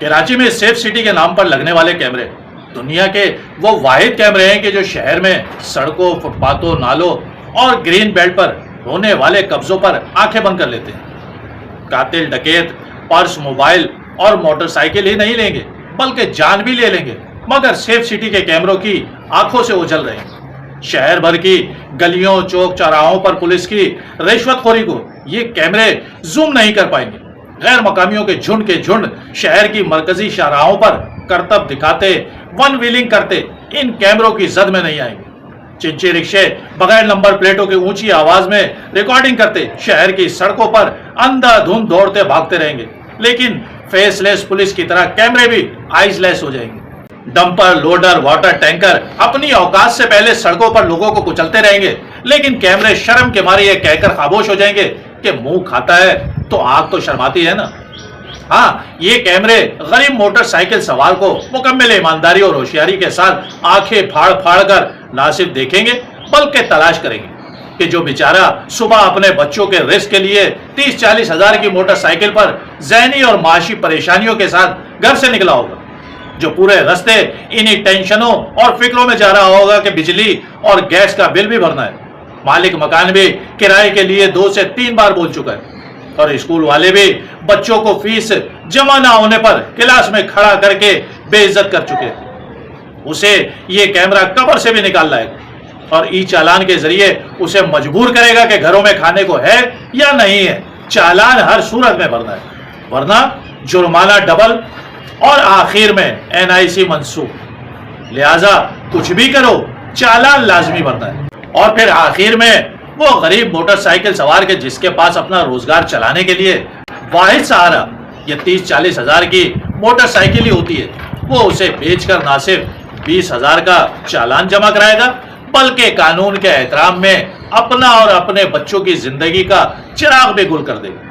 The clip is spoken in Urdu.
کراچی میں سیف سٹی کے نام پر لگنے والے کیمرے دنیا کے وہ واحد کیمرے ہیں کہ جو شہر میں سڑکوں، فٹ پاتھوں، نالوں اور گرین بیلٹ پر ہونے والے قبضوں پر آنکھیں بند کر لیتے ہیں۔ قاتل ڈکیت پرس، موبائل اور موٹر سائیکل ہی نہیں لیں گے بلکہ جان بھی لے لیں گے، مگر سیف سٹی کے کیمروں کی آنکھوں سے اوجھل رہے ہیں۔ شہر بھر کی گلیوں، چوک چوراہوں پر پولیس کی رشوت خوری کو یہ کیمرے زوم نہیں کر پائیں گے۔ غیر مقامیوں کے جھنڈ شہر کی مرکزی شاہراہوں پر کرتب دکھاتے، ون ویلنگ کرتے ان کیمروں کی زد میں نہیں آئیں گے۔ چنچے رکشے بغیر نمبر پلیٹوں کی اونچی آواز میں ریکارڈنگ کرتے شہر کی سڑکوں پر اندھا دھند دوڑتے بھاگتے رہیں گے، لیکن فیس لیس پولیس کی طرح کیمرے بھی آئیز لیس ہو جائیں گے۔ ڈمپر، لوڈر، واٹر ٹینکر اپنی اوقات سے پہلے سڑکوں پر لوگوں کو کچلتے رہیں گے، لیکن کیمرے شرم کے مارے یہ کہہ کر خاموش ہو جائیں گے کہ منہ کھاتا ہے تو آنکھ تو شرماتی ہے نا۔ ہاں، یہ کیمرے غریب موٹر سائیکل سوار کو مکمل ایمانداری اور ہوشیاری کے ساتھ آنکھیں پھاڑ پھاڑ کر نہ صرف دیکھیں گے بلکہ تلاش کریں گے کہ جو بیچارہ صبح اپنے بچوں کے رزق کے لیے 30-40 ہزار کی موٹر سائیکل پر ذہنی اور معاشی پریشانیوں کے ساتھ گھر سے نکلا ہوگا، جو پورے رستے انہی ٹینشنوں اور فکروں میں جا رہا ہوگا کہ بجلی اور گیس کا بل بھی بھرنا ہے، مالک مکان بھی کرائے کے لیے 2 سے 3 بار بول چکا ہے، اور اسکول والے بھی بچوں کو فیس جمع نہ ہونے پر کلاس میں کھڑا کر کے بے عزت کر چکے ہیں۔ اسے یہ کیمرہ قبر سے بھی نکال لائے گا اور ای چالان کے ذریعے اسے مجبور کرے گا کہ گھروں میں کھانے کو ہے یا نہیں ہے۔ چالان ہر صورت میں بھرنا ہے، ورنہ جرمانہ ڈبل اور آخر میں NIC منسوخ۔ لہذا کچھ بھی کرو، چالان لازمی بھرنا ہے۔ اور پھر آخر میں وہ غریب موٹر سائیکل سوار کے جس کے پاس اپنا روزگار چلانے کے لیے واحد سہارا یہ 30-40 ہزار کی موٹر سائیکل ہی ہوتی ہے، وہ اسے بیچ کر نہ صرف 20 ہزار کا چالان جمع کرائے گا بلکہ قانون کے احترام میں اپنا اور اپنے بچوں کی زندگی کا چراغ بھی گل کر دے گا۔